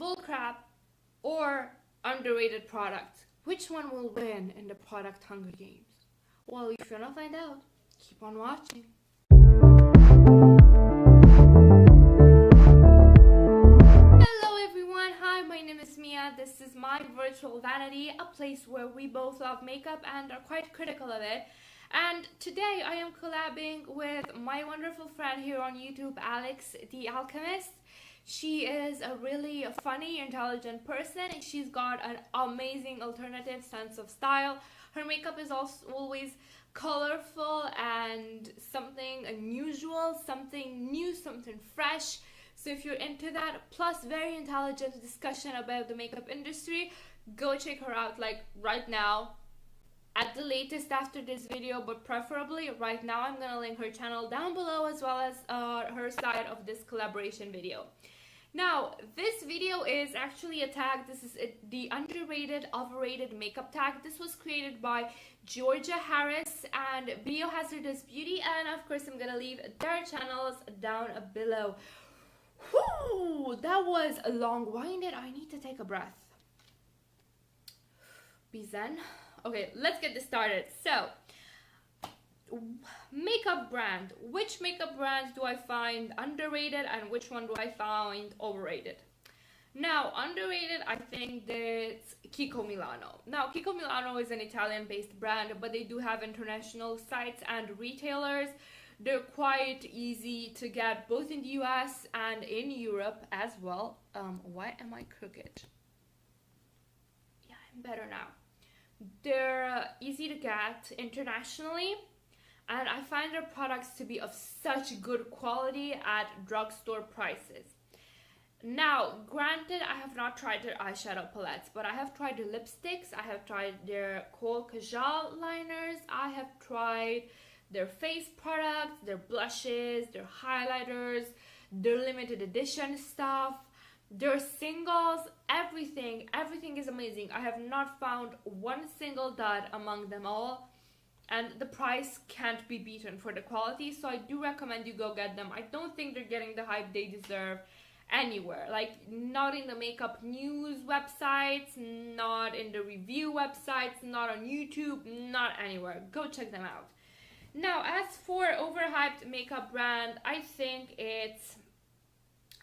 bullcrap or underrated product? Which one will win in the product Hunger Games? Well, if you want to find out, keep on watching. Hello everyone, hi, my name is Mia. This is my virtual vanity, a place where we both love makeup and are quite critical of it. And today I am collabing with my wonderful friend here on YouTube, Alex the Alchemist. She is a really funny, intelligent person. She's got an amazing alternative sense of style. Her makeup is also always colorful and something unusual, something new, something fresh. So if you're into that, plus very intelligent discussion about the makeup industry, go check her out like right now. At the latest after this video, but preferably right now. I'm gonna link her channel down below as well as her side of this collaboration video. Now, this video is actually a tag. This is the underrated, overrated makeup tag. This was created by Georgia Harris and Biohazardous Beauty, and of course I'm gonna leave their channels down below. Whew, that was long-winded. I need to take a breath. Be zen. Okay, let's get this started. So, makeup brand. Which makeup brands do I find underrated and which one do I find overrated? Now, underrated, I think that's Kiko Milano. Now, Kiko Milano is an Italian-based brand, but they do have international sites and retailers. They're quite easy to get both in the US and in Europe as well. Why am I crooked? Yeah, I'm better now. They're easy to get internationally, and I find their products to be of such good quality at drugstore prices. Now, granted, I have not tried their eyeshadow palettes, but I have tried their lipsticks, I have tried their Kohl Kajal liners, I have tried their face products, their blushes, their highlighters, their limited edition stuff, their singles, everything is amazing. I have not found one single dud among them all, and the price can't be beaten for the quality, so I do recommend you go get them. I don't think they're getting the hype they deserve anywhere, like not in the makeup news websites, not in the review websites, not on YouTube, not anywhere. Go check them out. Now, as for overhyped makeup brand, I think it's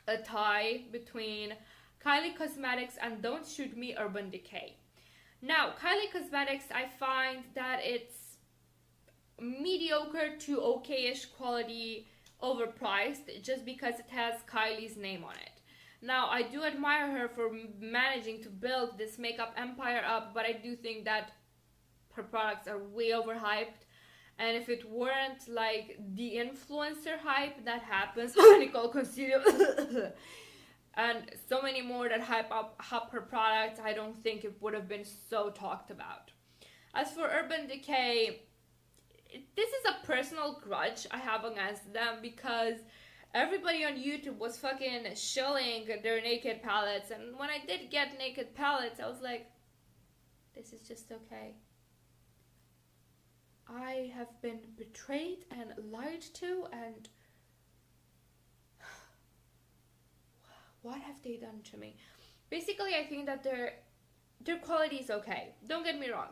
a tie between Kylie Cosmetics and Don't Shoot Me Urban Decay. Now, Kylie Cosmetics, I find that it's mediocre to okayish quality, overpriced, just because it has Kylie's name on it. Now, I do admire her for managing to build this makeup empire up, but I do think that her products are way overhyped. And if it weren't like the influencer hype that happens, Nicole Consiglio, and so many more that hype up her products, I don't think it would have been so talked about. As for Urban Decay, this is a personal grudge I have against them because everybody on YouTube was fucking shilling their naked palettes, and when I did get naked palettes, I was like, this is just okay. I have been betrayed and lied to, and what have they done to me? Basically, I think that their quality is okay. Don't get me wrong.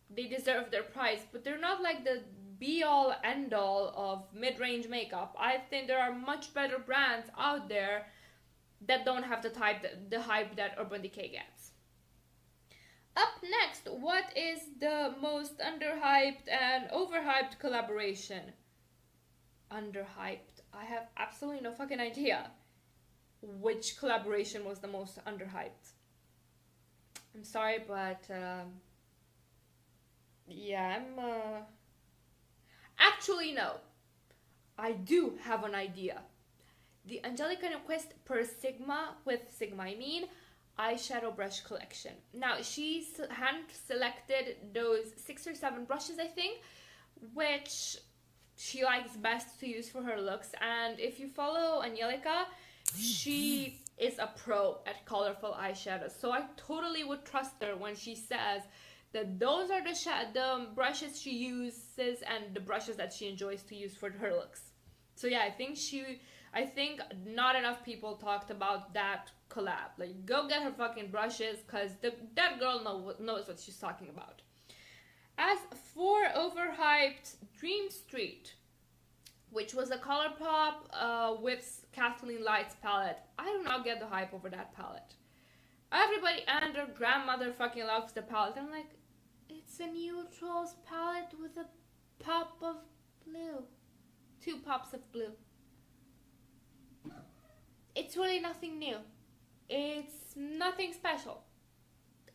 They deserve their price, but they're not like the be-all, end-all of mid-range makeup. I think there are much better brands out there that don't have the hype that Urban Decay gets. Up next, what is the most underhyped and overhyped collaboration? Underhyped. I have absolutely no fucking idea which collaboration was the most underhyped. I'm sorry, but yeah, actually, no. I do have an idea. The Angelica Nyquist Per Sigma, with Sigma I mean, eyeshadow brush collection. Now, she's hand-selected those 6 or 7 brushes, I think, which she likes best to use for her looks. And if you follow Angelica, she is a pro at colorful eyeshadows. So I totally would trust her when she says that those are the brushes she uses and the brushes that she enjoys to use for her looks. So yeah, I think I think not enough people talked about that collab. Like, go get her fucking brushes, because that girl knows what she's talking about. As for overhyped Dream Street, which was a ColourPop with Kathleen Light's palette, I do not get the hype over that palette. Everybody and their grandmother fucking loves the palette. I'm like, it's a neutrals palette with a pop of blue. 2 pops of blue. It's really nothing new. It's nothing special.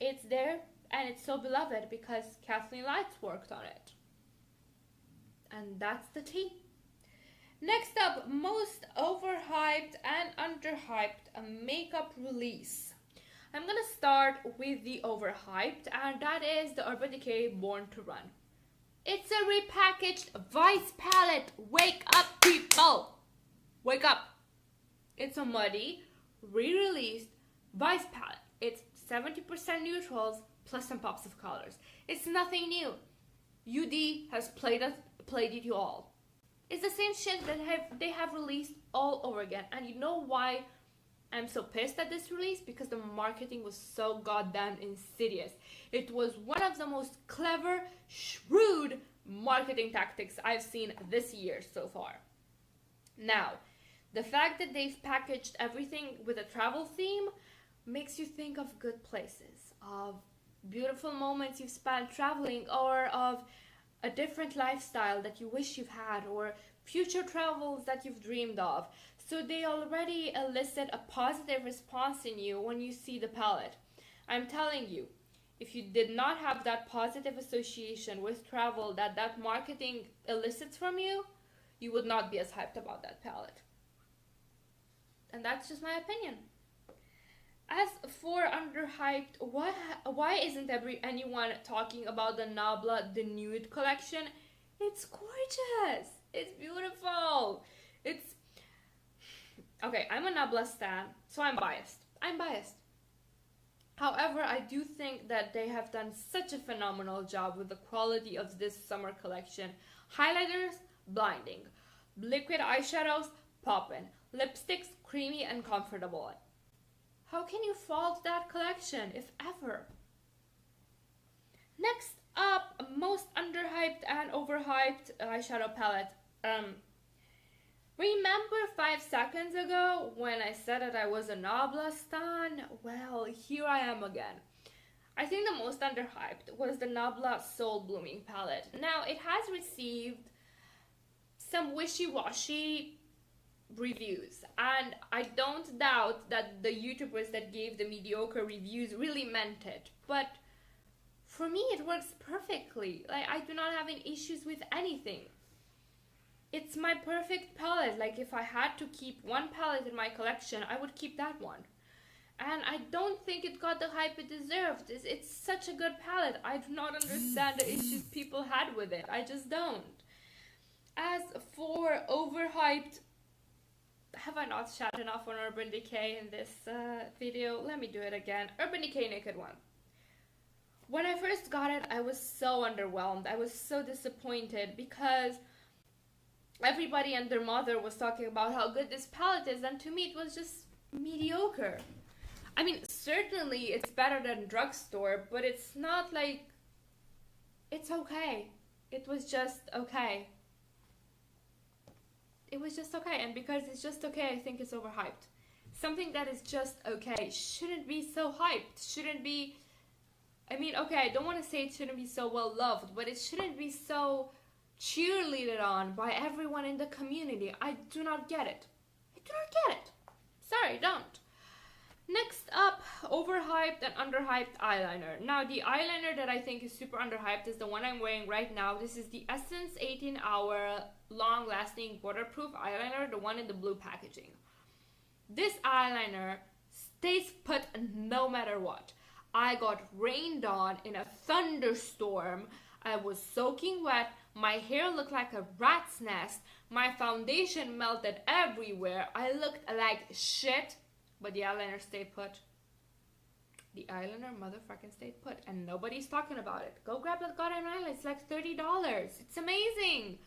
It's there, and it's so beloved because Kathleen Lights worked on it. And that's the tea. Next up, most overhyped and underhyped makeup release. I'm gonna start with the overhyped, and that is the Urban Decay Born to Run. It's a repackaged Vice palette. Wake up, people! Wake up! It's a muddy, re-released Vice palette. It's 70% neutrals plus some pops of colors. It's nothing new. UD has played it you all. It's the same shit that they have released all over again. And you know why I'm so pissed at this release? Because the marketing was so goddamn insidious. It was one of the most clever, shrewd marketing tactics I've seen this year so far. Now, the fact that they've packaged everything with a travel theme makes you think of good places, of beautiful moments you've spent traveling, or of a different lifestyle that you wish you've had, or future travels that you've dreamed of. So they already elicit a positive response in you when you see the palette. I'm telling you, if you did not have that positive association with travel that marketing elicits from you, you would not be as hyped about that palette. And that's just my opinion. As for underhyped, why isn't anyone talking about the Nabla The Nude collection? It's gorgeous. It's beautiful. It's... Okay, I'm a Nabla stan, so I'm biased. However, I do think that they have done such a phenomenal job with the quality of this summer collection. Highlighters, blinding. Liquid eyeshadows, poppin'. Lipsticks, creamy and comfortable. How can you fault that collection, if ever? Next up, most underhyped and overhyped eyeshadow palette. Remember 5 seconds ago when I said that I was a Nabla stan? Well, here I am again. I think the most underhyped was the Nabla Soul Blooming palette. Now, it has received some wishy-washy reviews, and I don't doubt that the YouTubers that gave the mediocre reviews really meant it, but for me it works perfectly. Like, I do not have any issues with anything. It's my perfect palette. Like, if I had to keep one palette in my collection, I would keep that one. And I don't think it got the hype it deserved. It's such a good palette. I do not understand the issues people had with it. I just don't. As for overhyped, have I not shouted enough on Urban Decay in this video? Let me do it again. Urban Decay Naked One. When I first got it, I was so underwhelmed. I was so disappointed because everybody and their mother was talking about how good this palette is, and to me it was just mediocre. I mean, certainly it's better than drugstore, but it's not like... It's okay. It was just okay. It was just okay, and because it's just okay, I think it's overhyped. Something that is just okay shouldn't be so hyped, shouldn't be... I mean, okay, I don't want to say it shouldn't be so well loved, but it shouldn't be so cheerleaded on by everyone in the community. I do not get it. I do not get it. Sorry, don't. Next up, overhyped and underhyped eyeliner. Now, the eyeliner that I think is super underhyped is the one I'm wearing right now. This is the Essence 18-Hour Long-Lasting Waterproof Eyeliner, the one in the blue packaging. This eyeliner stays put no matter what. I got rained on in a thunderstorm. I was soaking wet. My hair looked like a rat's nest. My foundation melted everywhere. I looked like shit. But the eyeliner stayed put. The eyeliner motherfucking stayed put. And nobody's talking about it. Go grab that goddamn eyeliner. It's like $30. It's amazing.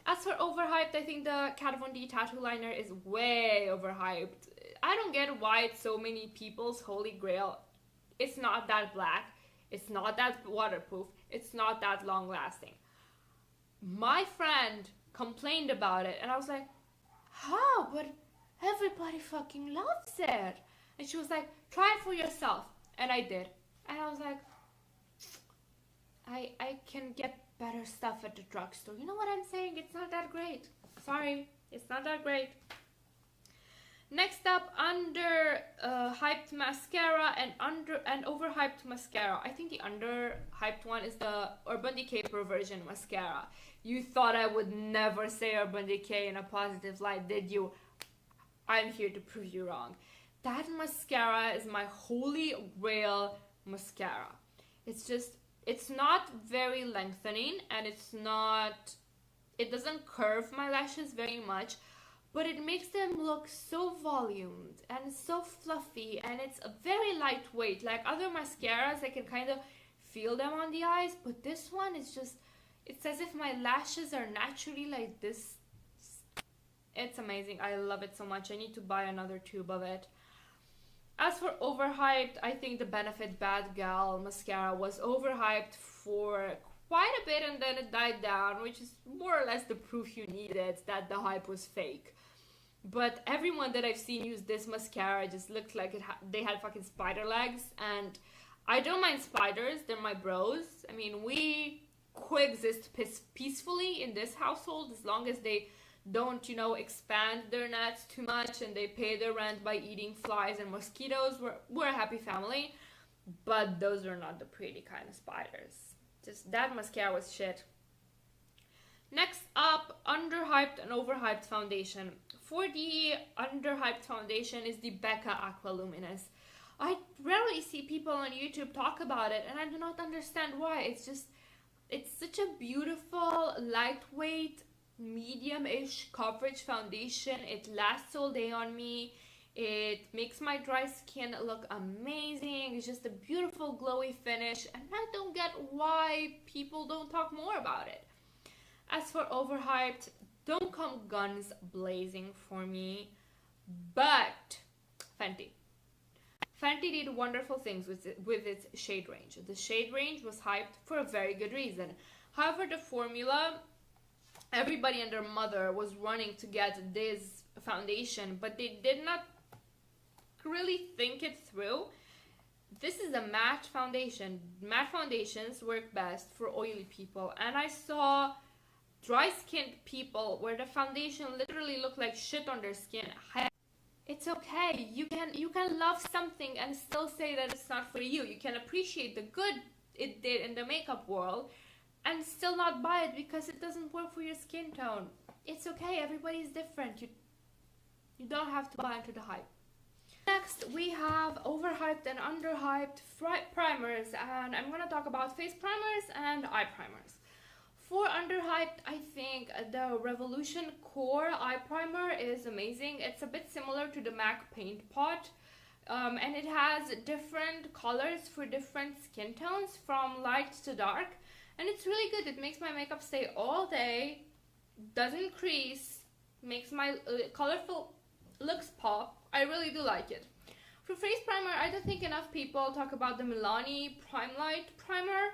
As for overhyped, I think the Kat Von D tattoo liner is way overhyped. I don't get why it's so many people's holy grail. It's not that black. It's not that waterproof. It's not that long lasting. My friend complained about it and I was like, how? But everybody fucking loves it. And she was like, try it for yourself. And I did. And I was like, I can get better stuff at the drugstore. You know what I'm saying? It's not that great. Sorry, it's not that great. Next up, under hyped mascara and overhyped mascara. I think the underhyped one is the Urban Decay Perversion mascara. You thought I would never say Urban Decay in a positive light, did you? I'm here to prove you wrong. That mascara is my holy grail mascara. It's not very lengthening, and it doesn't curve my lashes very much, but it makes them look so volumed and so fluffy, and it's very lightweight. Like other mascaras, I can kind of feel them on the eyes, but this one is just, it's as if my lashes are naturally like this. It's amazing. I love it so much. I need to buy another tube of it. As for overhyped, I think the Benefit Bad Gal mascara was overhyped for quite a bit and then it died down, which is more or less the proof you needed that the hype was fake. But everyone that I've seen use this mascara just looked like they had fucking spider legs, and I don't mind spiders, they're my bros. I mean, we coexist peacefully in this household as long as they don't, you know, expand their nets too much and they pay their rent by eating flies and mosquitoes. We're a happy family, but those are not the pretty kind of spiders. Just that mascara was shit. Next up, underhyped and overhyped foundation. For the underhyped foundation is the Becca Aqua Luminous. I rarely see people on YouTube talk about it, and I do not understand why. It's such a beautiful, lightweight, medium-ish coverage foundation. It lasts all day on me. It makes my dry skin look amazing. It's just a beautiful glowy finish, and I don't get why people don't talk more about it. As for overhyped, don't come guns blazing for me, but Fenty. Fenty did wonderful things with its shade range. The shade range was hyped for a very good reason. However, the formula, everybody and their mother was running to get this foundation, but they did not really think it through. This is a matte foundation. Matte foundations work best for oily people, and I saw dry-skinned people where the foundation literally looked like shit on their skin. It's okay. You can love something and still say that it's not for you. You can appreciate the good it did in the makeup world and still not buy it because it doesn't work for your skin tone. It's okay. Everybody's different. You don't have to buy into the hype. Next, we have overhyped and underhyped primers, and I'm going to talk about face primers and eye primers. For underhyped, I think the Revolution Core Eye Primer is amazing. It's a bit similar to the MAC Paint Pot, and it has different colors for different skin tones, from light to dark, and it's really good. It makes my makeup stay all day, doesn't crease, makes my colorful looks pop. I really do like it. For face primer, I don't think enough people talk about the Milani Prime Light Primer.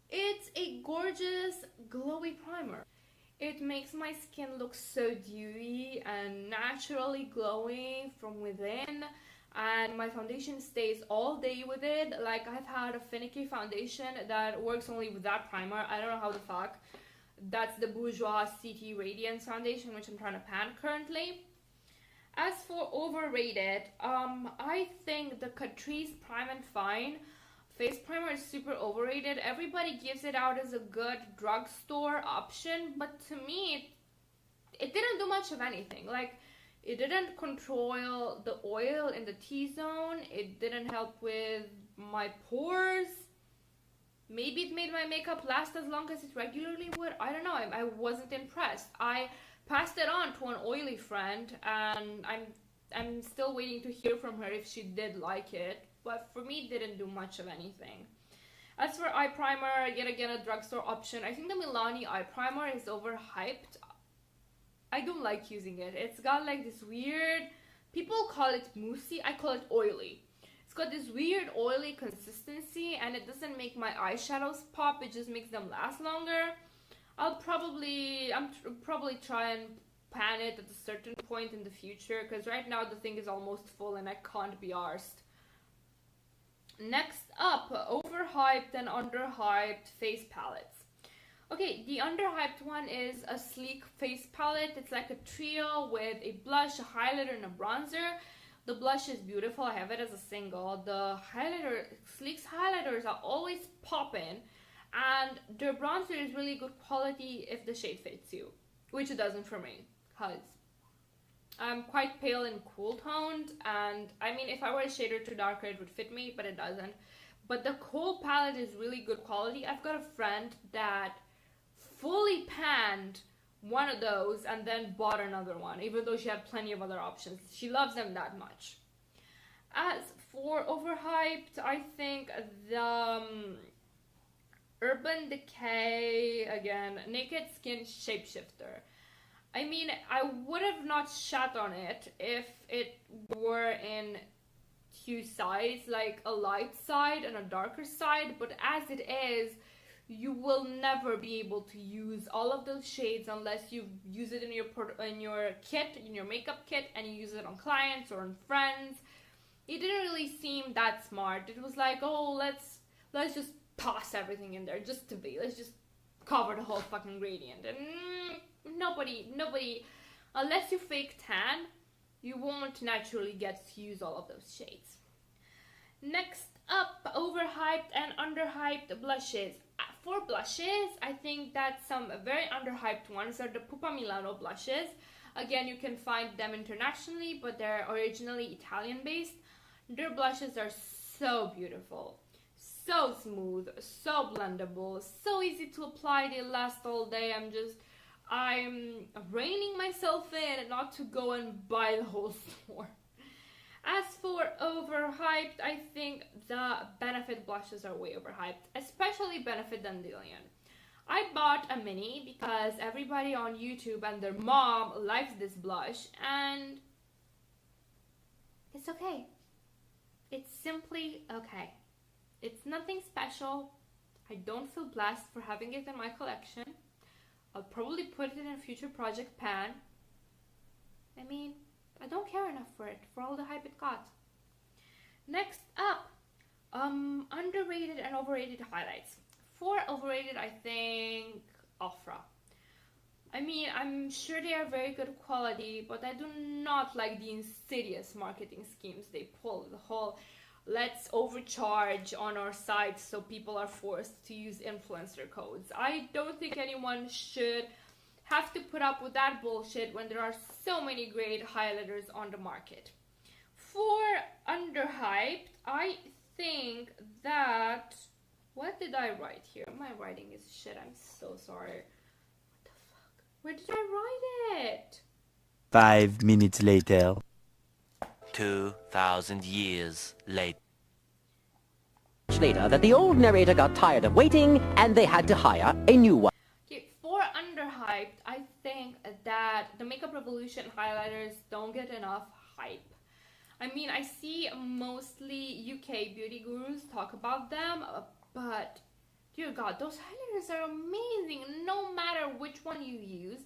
It's a gorgeous, glowy primer. It makes my skin look so dewy and naturally glowing from within, and my foundation stays all day with it. Like, I've had a finicky foundation that works only with that primer. I don't know how the fuck. That's the Bourjois CT Radiance foundation, which I'm trying to pan currently. As for overrated, I think the Catrice Prime and Fine face primer is super overrated. Everybody gives it out as a good drugstore option, but to me, it didn't do much of anything. Like, it didn't control the oil in the T-zone. It didn't help with my pores. Maybe it made my makeup last as long as it regularly would. I don't know. I wasn't impressed. I passed it on to an oily friend, and I'm still waiting to hear from her if she did like it. But for me, it didn't do much of anything. As for eye primer, yet again a drugstore option. I think the Milani eye primer is overhyped. I don't like using it. It's got like this weird, people call it moussey, I call it oily. It's got this weird oily consistency, and it doesn't make my eyeshadows pop, it just makes them last longer. I'm probably try and pan it at a certain point in the future, because right now the thing is almost full and I can't be arsed. Next up, overhyped and underhyped face palettes. Okay, the underhyped one is a sleek face palette. It's like a trio with a blush, a highlighter, and a bronzer. The blush is beautiful. I have it as a single. The highlighter, Sleek's highlighters are always popping, and their bronzer is really good quality if the shade fits you, which it doesn't for me, because I'm quite pale and cool toned, and I mean, if I were a shade or two darker, it would fit me, but it doesn't. But the kohl palette is really good quality. I've got a friend that fully panned one of those and then bought another one, even though she had plenty of other options. She loves them that much. As for overhyped, I think the Urban Decay, again, Naked Skin Shapeshifter. I mean, I would have not shat on it if it were in two sides, like a light side and a darker side, but as it is, you will never be able to use all of those shades unless you use it in your kit, in your makeup kit, and you use it on clients or on friends. It didn't really seem that smart. It was like, oh, let's just toss everything in there just to be. Let's just cover the whole fucking gradient. And nobody, unless you fake tan, you won't naturally get to use all of those shades. Next up, overhyped and underhyped blushes. For blushes, I think that some very underhyped ones are the PUR Milano blushes. Again, you can find them internationally, but they're originally Italian based. Their blushes are so beautiful, so smooth, so blendable, so easy to apply. They last all day. I'm reining myself in not to go and buy the whole store. As for overhyped, I think the Benefit blushes are way overhyped, especially Benefit Dandelion. I bought a mini because everybody on YouTube and their mom likes this blush, and it's okay. It's simply okay. It's nothing special. I don't feel blessed for having it in my collection. I'll probably put it in a future project pan. I mean, I don't care enough for it, for all the hype it got. Next up, underrated and overrated highlights. For overrated, I think Ofra. I mean, I'm sure they are very good quality, but I do not like the insidious marketing schemes they pull. The whole, let's overcharge on our site so people are forced to use influencer codes. I don't think anyone should have to put up with that bullshit when there are so many great highlighters on the market. For underhyped, I think that, what did I write here? My writing is shit, I'm so sorry. What the fuck? Where did I write it? 5 minutes later. 2,000 years later. Later that the old narrator got tired of waiting and they had to hire a new one. For underhyped, I think that the Makeup Revolution highlighters don't get enough hype. I mean, I see mostly UK beauty gurus talk about them, but dear God, those highlighters are amazing. No matter which one you use,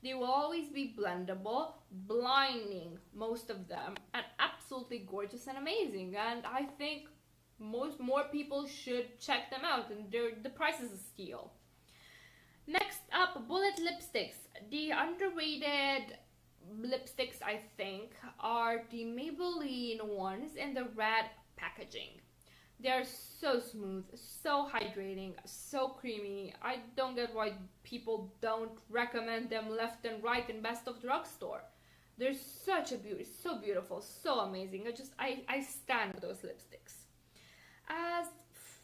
they will always be blendable, blinding, most of them, and absolutely gorgeous and amazing. And I think more people should check them out, and the price is a steal. Next up, bullet lipsticks. The underrated lipsticks, I think, are the Maybelline ones in the red packaging. They're so smooth, so hydrating, so creamy. I don't get why people don't recommend them left and right in best of drugstore. They're such a beauty, so beautiful, so amazing. I stand those lipsticks. As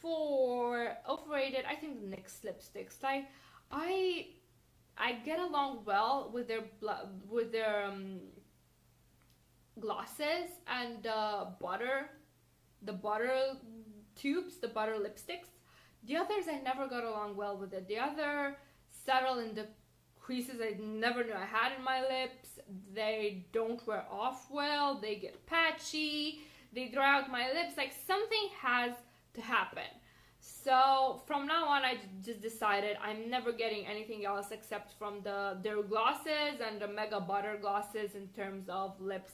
for overrated, I think the NYX lipsticks, like, I get along well with their glosses and the butter tubes, the butter lipsticks. The others I never got along well with it. The other settle in the creases I never knew I had in my lips. They don't wear off well, they get patchy, they dry out my lips. Like, something has to happen. So from now on, I just decided I'm never getting anything else except from their glosses and the Mega Butter glosses in terms of lips.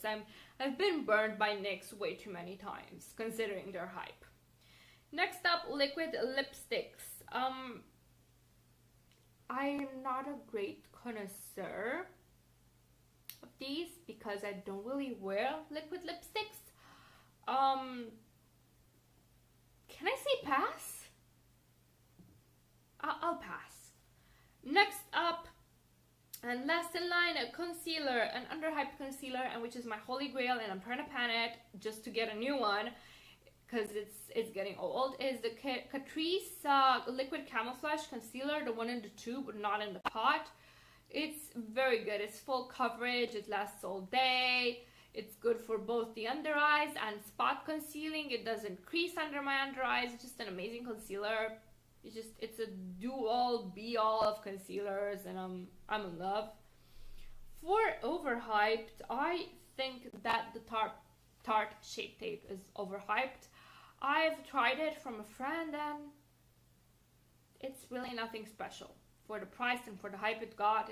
I've been burned by NYX way too many times, considering their hype. Next up, liquid lipsticks. I am not a great connoisseur of these because I don't really wear liquid lipsticks. Can I say pass? I'll pass. Next up, and last in line, a concealer, an underhyped concealer, and which is my holy grail, and I'm trying to pan it just to get a new one because it's getting old, is the Catrice Liquid Camouflage Concealer, the one in the tube, but not in the pot. It's very good. It's full coverage. It lasts all day. It's good for both the under eyes and spot concealing. It doesn't crease under my under eyes. It's just an amazing concealer. It's a do-all, be-all of concealers, and I'm in love. For overhyped, I think that the Tarte Shape Tape is overhyped. I've tried it from a friend, and it's really nothing special for the price and for the hype it got.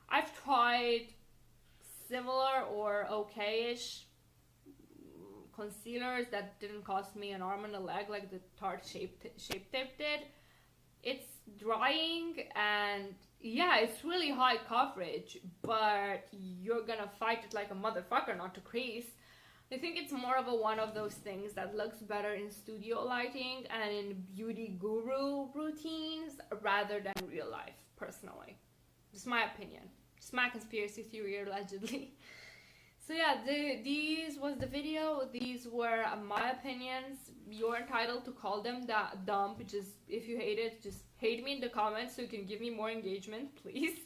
I've tried similar or okay-ish concealers that didn't cost me an arm and a leg like the Tarte Shape Tape did. It's drying, and yeah, it's really high coverage, but you're gonna fight it like a motherfucker not to crease. I think it's more of one of those things that looks better in studio lighting and in beauty guru routines rather than real life, personally. Just my opinion. Just my conspiracy theory, allegedly. So yeah, these was the video. These were my opinions. You're entitled to call them dumb. Just, if you hate it, just hate me in the comments so you can give me more engagement, please.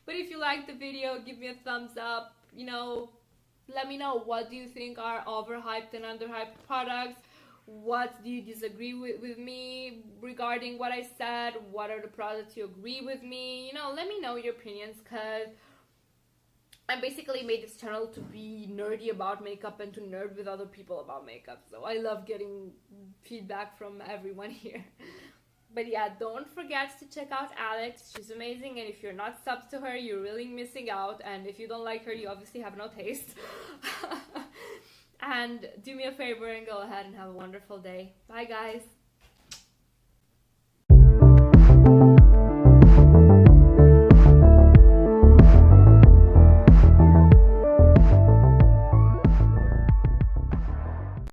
But if you liked the video, give me a thumbs up. You know, let me know, what do you think are overhyped and underhyped products? What do you disagree with me regarding what I said? What are the products you agree with me? You know, let me know your opinions, because I basically made this channel to be nerdy about makeup and to nerd with other people about makeup. So I love getting feedback from everyone here. But yeah, don't forget to check out Alex. She's amazing, and if you're not subbed to her, you're really missing out. And if you don't like her, you obviously have no taste. And do me a favor and go ahead and have a wonderful day. Bye, guys.